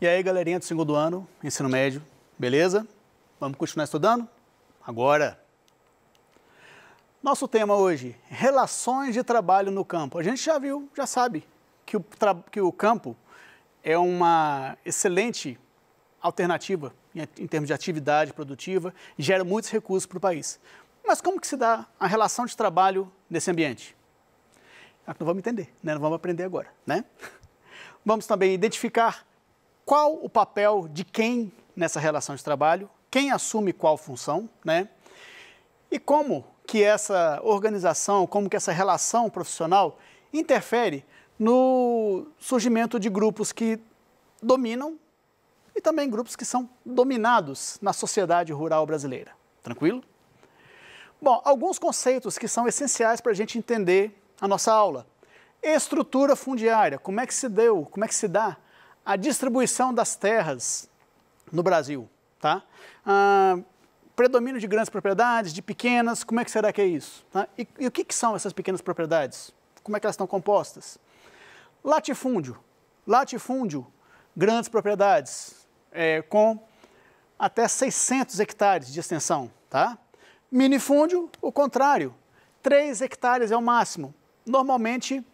E aí, galerinha do segundo ano, ensino médio, beleza? Vamos continuar estudando? Agora! Nosso tema hoje, relações de trabalho no campo. A gente já viu, já sabe que o campo é uma excelente alternativa em termos de atividade produtiva e gera muitos recursos para o país. Mas como que se dá a relação de trabalho nesse ambiente? Não vamos entender, né? Não vamos aprender agora, né? Vamos também identificar qual o papel de quem nessa relação de trabalho, quem assume qual função, né? E como que essa organização, como que essa relação profissional interfere no surgimento de grupos que dominam e também grupos que são dominados na sociedade rural brasileira. Tranquilo? Bom, alguns conceitos que são essenciais para a gente entender a nossa aula. Estrutura fundiária, como é que se deu, como é que se dá a distribuição das terras no Brasil, tá? Predomínio de grandes propriedades, de pequenas, como é que será que é isso? Tá? E o que são essas pequenas propriedades? Como é que elas estão compostas? Latifúndio, grandes propriedades, com até 600 hectares de extensão, tá? Minifúndio, o contrário, 3 hectares é o máximo, normalmente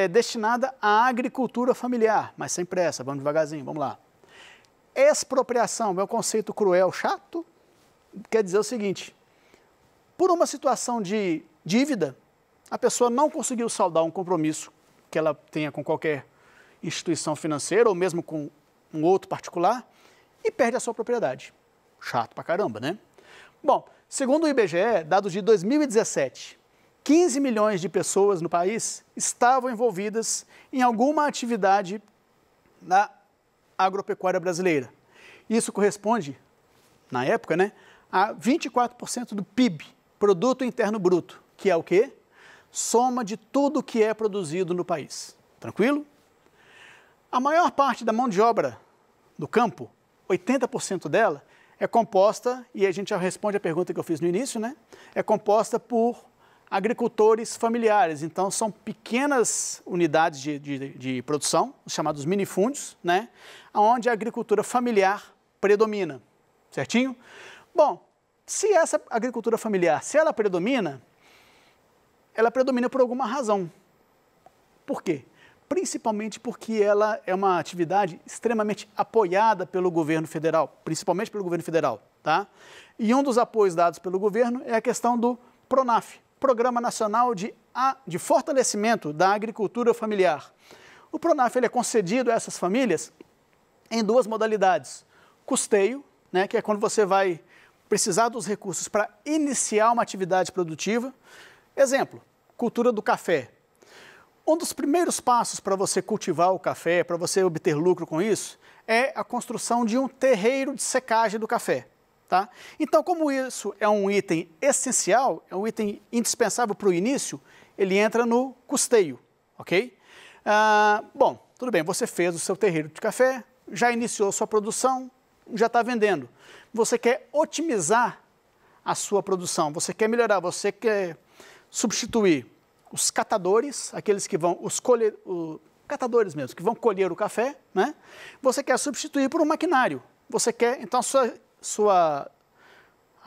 destinada à agricultura familiar, mas sem pressa, vamos devagarzinho, vamos lá. Expropriação é um conceito cruel, chato, quer dizer o seguinte, por uma situação de dívida, a pessoa não conseguiu saldar um compromisso que ela tenha com qualquer instituição financeira ou mesmo com um outro particular e perde a sua propriedade. Chato pra caramba, né? Bom, segundo o IBGE, dados de 2017, 15 milhões de pessoas no país estavam envolvidas em alguma atividade na agropecuária brasileira. Isso corresponde, na época, né, a 24% do PIB, Produto Interno Bruto, que é o quê? Soma de tudo que é produzido no país. Tranquilo? A maior parte da mão de obra do campo, 80% dela, é composta, e a gente já responde a pergunta que eu fiz no início, né? É composta por agricultores familiares. Então, são pequenas unidades de produção, os chamados minifúndios, né? Onde a agricultura familiar predomina. Certinho? Bom, se essa agricultura familiar, se ela predomina por alguma razão. Por quê? Principalmente porque ela é uma atividade extremamente apoiada pelo governo federal, principalmente pelo governo federal, tá? E um dos apoios dados pelo governo é a questão do PRONAF, Programa Nacional de Fortalecimento da Agricultura Familiar. O PRONAF ele é concedido a essas famílias em duas modalidades. Custeio, né, que é quando você vai precisar dos recursos para iniciar uma atividade produtiva. Exemplo, cultura do café. Um dos primeiros passos para você cultivar o café, para você obter lucro com isso, é a construção de um terreiro de secagem do café. Tá? Então, como isso é um item essencial, é um item indispensável para o início, ele entra no custeio, ok? Bom, tudo bem, você fez o seu terreiro de café, já iniciou sua produção, já está vendendo. Você quer otimizar a sua produção, você quer melhorar, você quer substituir os catadores, aqueles que vão, catadores mesmo, que vão colher o café, né? Você quer substituir por um maquinário, você quer, então, a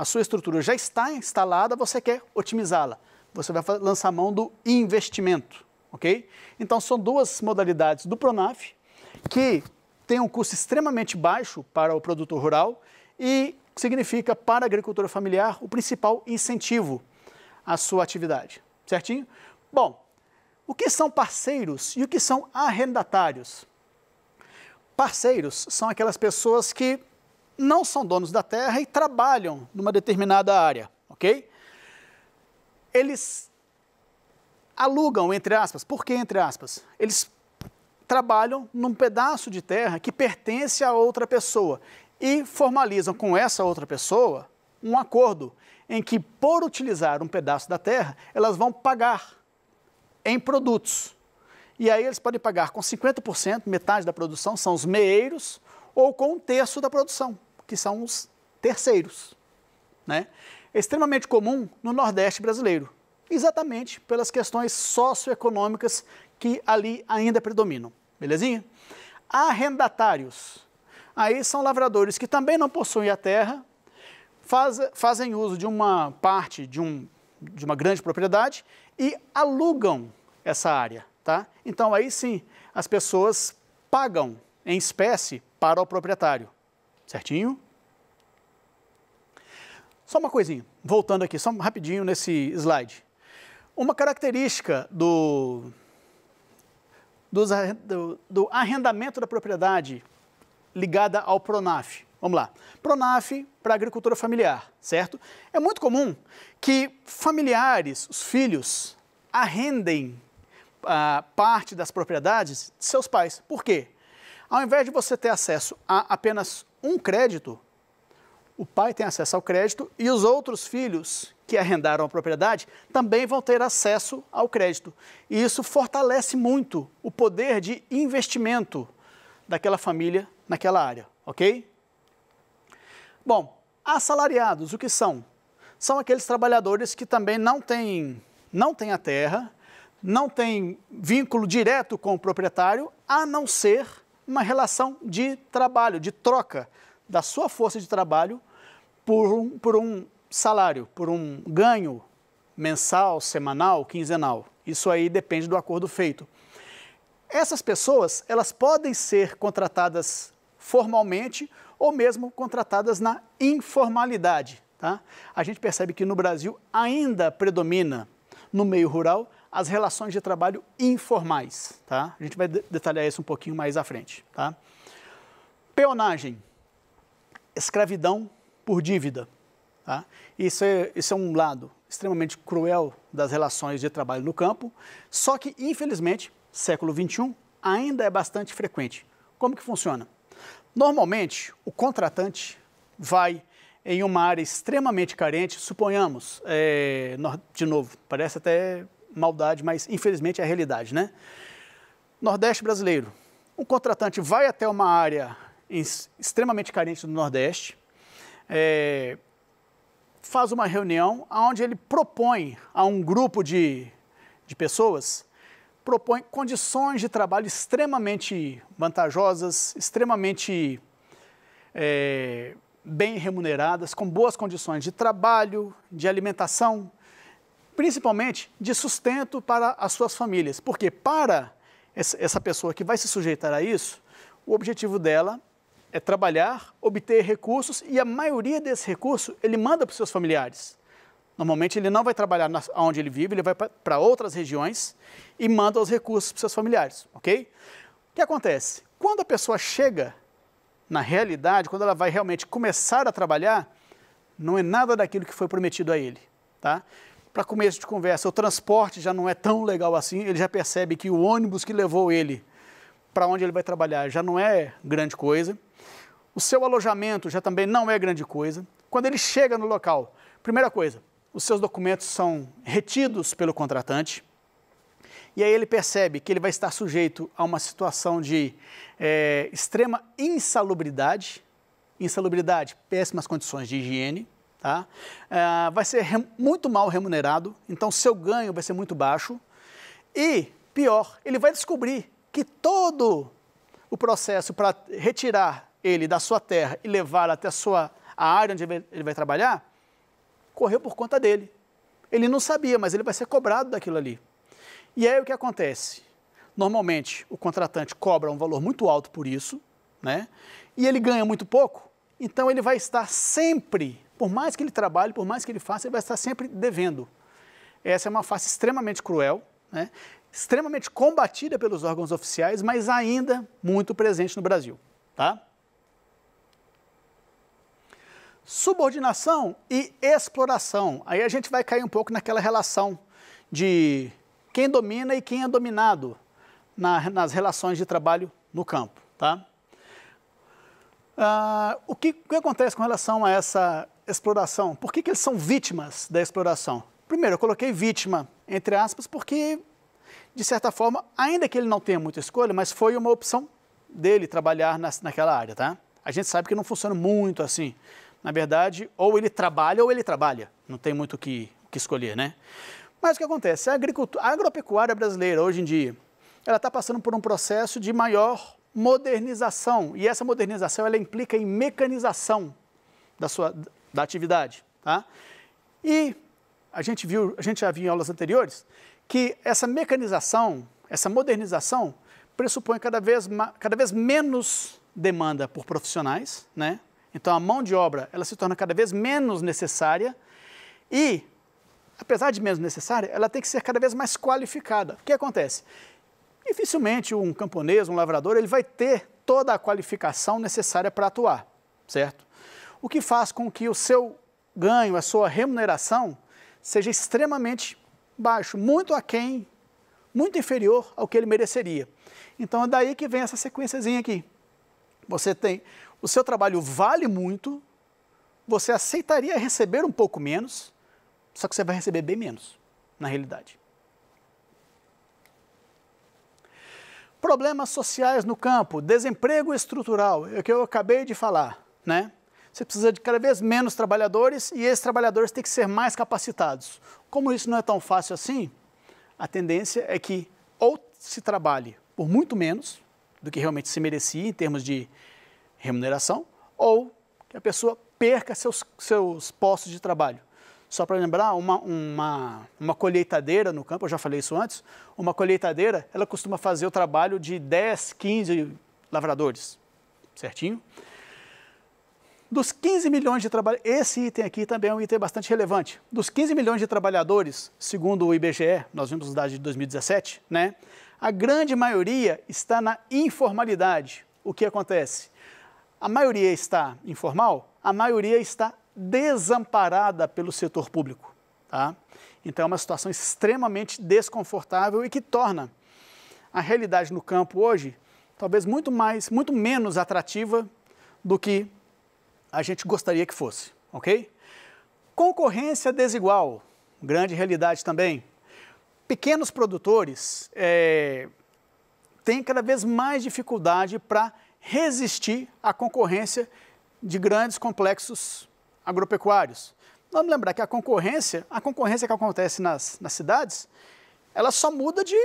sua estrutura já está instalada, você quer otimizá-la. Você vai lançar mão do investimento, ok? Então, são duas modalidades do PRONAF que tem um custo extremamente baixo para o produtor rural e significa para a agricultura familiar o principal incentivo à sua atividade, certinho? Bom, o que são parceiros e o que são arrendatários? Parceiros são aquelas pessoas que não são donos da terra e trabalham numa determinada área, ok? Eles alugam, entre aspas, por que entre aspas? Eles trabalham num pedaço de terra que pertence a outra pessoa e formalizam com essa outra pessoa um acordo em que, por utilizar um pedaço da terra, elas vão pagar em produtos. E aí eles podem pagar com 50%, metade da produção, são os meeiros, ou com 1/3 da produção, que são os terceiros, né? É extremamente comum no Nordeste brasileiro, exatamente pelas questões socioeconômicas que ali ainda predominam, belezinha? Arrendatários Aí são lavradores que também não possuem a terra, fazem uso de uma parte de uma grande propriedade e alugam essa área, tá? Então aí sim, as pessoas pagam em espécie para o proprietário, certinho? Só uma coisinha, voltando aqui, só rapidinho nesse slide. Uma característica do arrendamento da propriedade ligada ao PRONAF. Vamos lá. PRONAF para agricultura familiar, certo? É muito comum que familiares, os filhos, arrendem parte das propriedades de seus pais. Por quê? Ao invés de você ter acesso a apenas um crédito, o pai tem acesso ao crédito e os outros filhos que arrendaram a propriedade também vão ter acesso ao crédito. E isso fortalece muito o poder de investimento daquela família naquela área, ok? Bom, assalariados, o que são? São aqueles trabalhadores que também não têm a terra, não têm vínculo direto com o proprietário, a não ser uma relação de trabalho, de troca da sua força de trabalho por um salário, por um ganho mensal, semanal, quinzenal. Isso aí depende do acordo feito. Essas pessoas, elas podem ser contratadas formalmente ou mesmo contratadas na informalidade, tá? A gente percebe que no Brasil ainda predomina, no meio rural, as relações de trabalho informais, tá? A gente vai detalhar isso um pouquinho mais à frente, tá? Peonagem, escravidão por dívida, tá? Isso é um lado extremamente cruel das relações de trabalho no campo, só que, infelizmente, século XXI, ainda é bastante frequente. Como que funciona? Normalmente, o contratante vai em uma área extremamente carente, suponhamos, de novo, parece até maldade, mas infelizmente é a realidade, né? Nordeste brasileiro, o contratante vai até uma área extremamente carente do Nordeste, faz uma reunião onde ele propõe a um grupo de pessoas, propõe condições de trabalho extremamente vantajosas, extremamente bem remuneradas, com boas condições de trabalho, de alimentação, principalmente de sustento para as suas famílias. Porque para essa pessoa que vai se sujeitar a isso, o objetivo dela é trabalhar, obter recursos e a maioria desses recursos ele manda para os seus familiares. Normalmente ele não vai trabalhar onde ele vive, ele vai para outras regiões e manda os recursos para os seus familiares, ok? O que acontece? Quando a pessoa chega na realidade, quando ela vai realmente começar a trabalhar, não é nada daquilo que foi prometido a ele, tá? Para começo de conversa, o transporte já não é tão legal assim, ele já percebe que o ônibus que levou ele para onde ele vai trabalhar já não é grande coisa, o seu alojamento já também não é grande coisa. Quando ele chega no local, primeira coisa, os seus documentos são retidos pelo contratante, e aí ele percebe que ele vai estar sujeito a uma situação de extrema insalubridade, péssimas condições de higiene, tá? Vai ser muito mal remunerado, então seu ganho vai ser muito baixo, e pior, ele vai descobrir que todo o processo para retirar ele da sua terra e levar até a área onde ele vai trabalhar, correu por conta dele. Ele não sabia, mas ele vai ser cobrado daquilo ali. E aí o que acontece? Normalmente o contratante cobra um valor muito alto por isso, né? E ele ganha muito pouco, então ele vai estar sempre, por mais que ele trabalhe, por mais que ele faça, ele vai estar sempre devendo. Essa é uma face extremamente cruel, né? Extremamente combatida pelos órgãos oficiais, mas ainda muito presente no Brasil, tá? Subordinação e exploração. Aí a gente vai cair um pouco naquela relação de quem domina e quem é dominado nas relações de trabalho no campo, tá? O que acontece com relação a essa exploração? Por que eles são vítimas da exploração? Primeiro, eu coloquei vítima, entre aspas, porque, de certa forma, ainda que ele não tenha muita escolha, mas foi uma opção dele trabalhar naquela área, tá? A gente sabe que não funciona muito assim. Na verdade, ou ele trabalha ou ele trabalha. Não tem muito o que escolher, né? Mas o que acontece? A agropecuária brasileira, hoje em dia, ela está passando por um processo de maior modernização, e essa modernização ela implica em mecanização da atividade. Tá? E a gente já viu em aulas anteriores que essa mecanização, essa modernização pressupõe cada vez menos demanda por profissionais, né? Então a mão de obra ela se torna cada vez menos necessária e, apesar de menos necessária, ela tem que ser cada vez mais qualificada. O que acontece? Dificilmente um camponês, um lavrador, ele vai ter toda a qualificação necessária para atuar, certo? O que faz com que o seu ganho, a sua remuneração, seja extremamente baixo, muito aquém, muito inferior ao que ele mereceria. Então é daí que vem essa sequenciazinha aqui. Você tem, o seu trabalho vale muito, você aceitaria receber um pouco menos, só que você vai receber bem menos, na realidade. Problemas sociais no campo, desemprego estrutural, é o que eu acabei de falar, né? Você precisa de cada vez menos trabalhadores e esses trabalhadores têm que ser mais capacitados. Como isso não é tão fácil assim, a tendência é que ou se trabalhe por muito menos do que realmente se merecia em termos de remuneração, ou que a pessoa perca seus postos de trabalho. Só para lembrar, uma colheitadeira no campo, eu já falei isso antes, uma colheitadeira, ela costuma fazer o trabalho de 10, 15 lavradores, certinho? Dos 15 milhões de trabalhadores, esse item aqui também é um item bastante relevante. Dos 15 milhões de trabalhadores, segundo o IBGE, nós vimos os dados de 2017, né? A grande maioria está na informalidade. O que acontece? A maioria está informal, a maioria está desamparada pelo setor público. Tá? Então é uma situação extremamente desconfortável e que torna a realidade no campo hoje talvez muito menos atrativa do que a gente gostaria que fosse, ok? Concorrência desigual, grande realidade também. Pequenos produtores têm cada vez mais dificuldade para resistir à concorrência de grandes complexos agropecuários. Vamos lembrar que a concorrência que acontece nas cidades, ela só muda de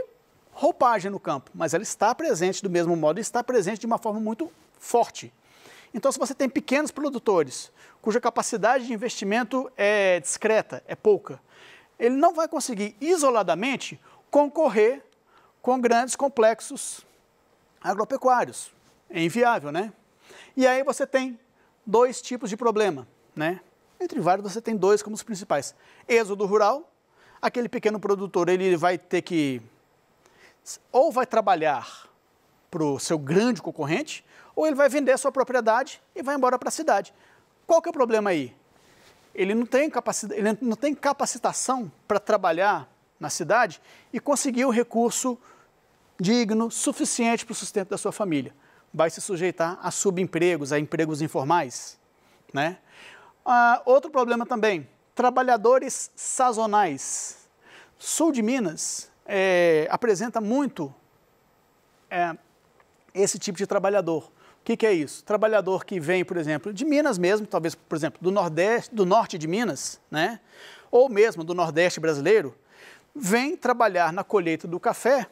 roupagem no campo, mas ela está presente do mesmo modo e está presente de uma forma muito forte. Então, se você tem pequenos produtores, cuja capacidade de investimento é discreta, é pouca, ele não vai conseguir isoladamente concorrer com grandes complexos agropecuários. É inviável, né? E aí você tem dois tipos de problema, né? Entre vários, você tem dois como os principais. Êxodo rural, aquele pequeno produtor, ele vai ter que, ou vai trabalhar para o seu grande concorrente, ou ele vai vender a sua propriedade e vai embora para a cidade. Qual que é o problema aí? Ele não tem capacitação para trabalhar na cidade e conseguir o recurso digno, suficiente para o sustento da sua família. Vai se sujeitar a subempregos, a empregos informais, né? Outro problema também, trabalhadores sazonais. Sul de Minas apresenta muito esse tipo de trabalhador. O que é isso? Trabalhador que vem, por exemplo, de Minas mesmo, talvez, por exemplo, do norte de Minas, né? Ou mesmo do Nordeste brasileiro, vem trabalhar na colheita do café.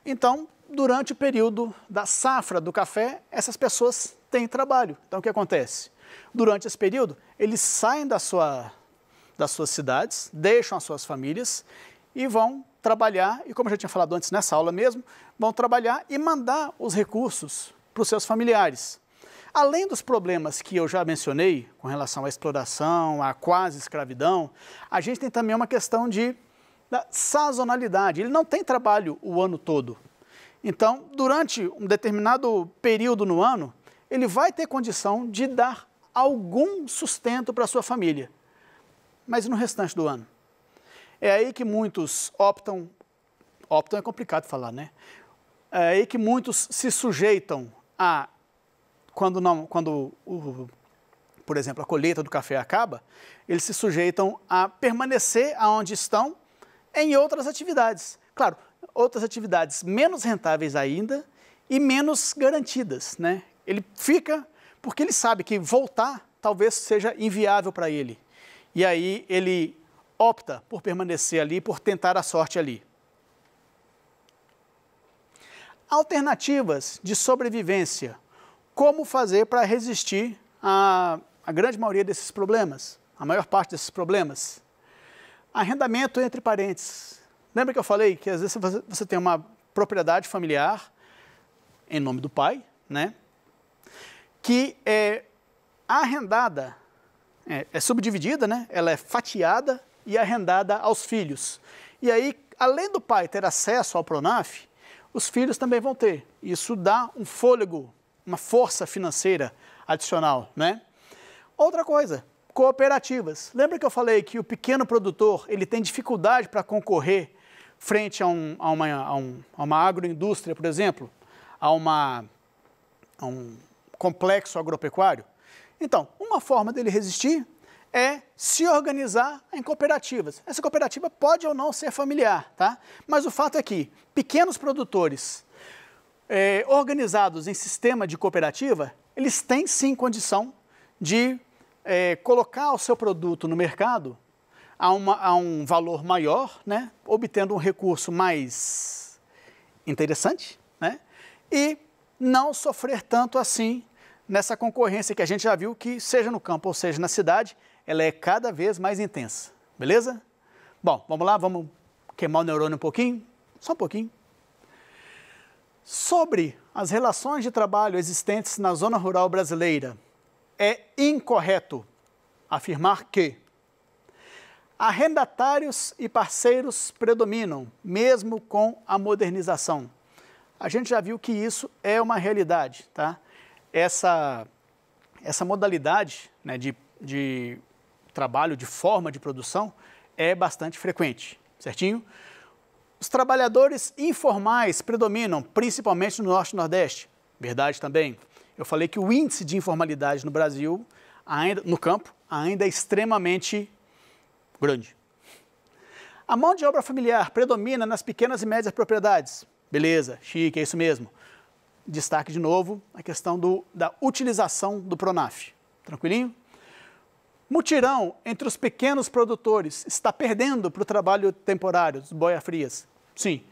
Então, durante o período da safra do café, essas pessoas têm trabalho. Então, o que acontece? Durante esse período, eles saem das suas cidades, deixam as suas famílias e vão trabalhar, e como eu já tinha falado antes nessa aula mesmo, vão trabalhar e mandar os recursos para os seus familiares. Além dos problemas que eu já mencionei, com relação à exploração, à quase escravidão, a gente tem também uma questão da sazonalidade. Ele não tem trabalho o ano todo. Então, durante um determinado período no ano, ele vai ter condição de dar algum sustento para a sua família, mas no restante do ano. É aí que muitos optam é complicado falar, né? É aí que muitos se sujeitam a, por exemplo, a colheita do café acaba, eles se sujeitam a permanecer onde estão em outras atividades. Claro, outras atividades menos rentáveis ainda e menos garantidas, né? Ele fica porque ele sabe que voltar talvez seja inviável para ele. E aí ele opta por permanecer ali, por tentar a sorte ali. Alternativas de sobrevivência. Como fazer para resistir à grande maioria desses problemas, a maior parte desses problemas? Arrendamento entre parentes. Lembra que eu falei que às vezes você tem uma propriedade familiar em nome do pai, né? Que é arrendada, é subdividida, né? Ela é fatiada e arrendada aos filhos. E aí, além do pai ter acesso ao Pronaf, os filhos também vão ter. Isso dá um fôlego, uma força financeira adicional, né? Outra coisa, cooperativas. Lembra que eu falei que o pequeno produtor ele tem dificuldade para concorrer frente a uma agroindústria, por exemplo, a um complexo agropecuário? Então, uma forma dele resistir é se organizar em cooperativas. Essa cooperativa pode ou não ser familiar, tá? Mas o fato é que pequenos produtores organizados em sistema de cooperativa, eles têm sim condição de colocar o seu produto no mercado a um valor maior, né? Obtendo um recurso mais interessante, né? E não sofrer tanto assim nessa concorrência que a gente já viu que, seja no campo ou seja na cidade, ela é cada vez mais intensa, beleza? Bom, vamos lá, vamos queimar o neurônio um pouquinho, só um pouquinho. Sobre as relações de trabalho existentes na zona rural brasileira, é incorreto afirmar que arrendatários e parceiros predominam, mesmo com a modernização. A gente já viu que isso é uma realidade, tá? Essa modalidade, né, de trabalho, de forma de produção, é bastante frequente, certinho? Os trabalhadores informais predominam, principalmente no Norte e Nordeste. Verdade também. Eu falei que o índice de informalidade no Brasil, no campo, ainda é extremamente grande. A mão de obra familiar predomina nas pequenas e médias propriedades. Beleza, chique, é isso mesmo. Destaque de novo a questão da utilização do Pronaf. Tranquilinho? Mutirão entre os pequenos produtores está perdendo para o trabalho temporário dos boia-frias. Sim,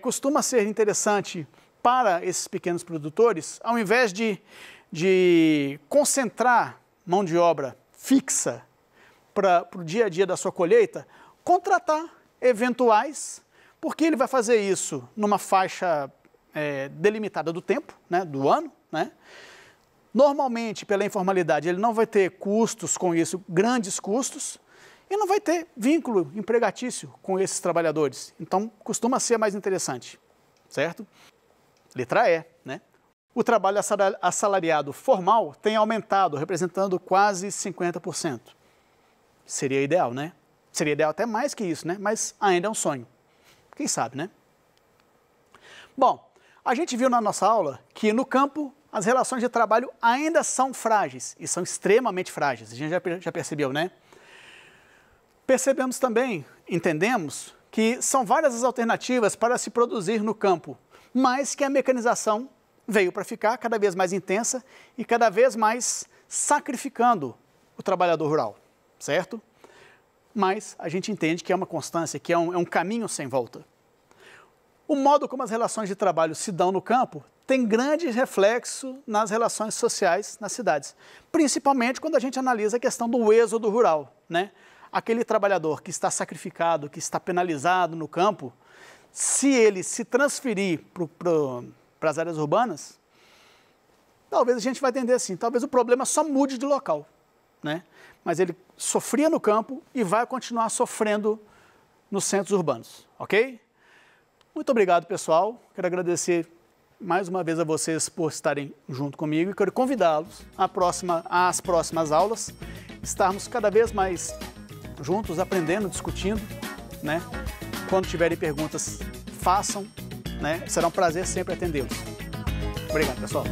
costuma ser interessante para esses pequenos produtores, ao invés de concentrar mão de obra fixa para o dia a dia da sua colheita, contratar eventuais, porque ele vai fazer isso numa faixa delimitada do tempo, né, do ano, né? Normalmente, pela informalidade, ele não vai ter custos com isso, grandes custos, e não vai ter vínculo empregatício com esses trabalhadores. Então, costuma ser mais interessante, certo? Letra E, né? O trabalho assalariado formal tem aumentado, representando quase 50%. Seria ideal, né? Seria ideal até mais que isso, né? Mas ainda é um sonho. Quem sabe, né? Bom, a gente viu na nossa aula que no campo as relações de trabalho ainda são frágeis, e são extremamente frágeis, a gente já percebeu, né? Percebemos também, entendemos, que são várias as alternativas para se produzir no campo, mas que a mecanização veio para ficar cada vez mais intensa e cada vez mais sacrificando o trabalhador rural, certo? Mas a gente entende que é uma constância, que é um caminho sem volta. O modo como as relações de trabalho se dão no campo tem grande reflexo nas relações sociais nas cidades, principalmente quando a gente analisa a questão do êxodo rural, né? Aquele trabalhador que está sacrificado, que está penalizado no campo, se ele se transferir para as áreas urbanas, talvez a gente vai entender assim, talvez o problema só mude de local, né? Mas ele sofria no campo e vai continuar sofrendo nos centros urbanos, ok? Muito obrigado, pessoal. Quero agradecer mais uma vez a vocês por estarem junto comigo e quero convidá-los às próximas aulas, estarmos cada vez mais juntos, aprendendo, discutindo, né? Quando tiverem perguntas, façam, né? Será um prazer sempre atendê-los. Obrigado, pessoal.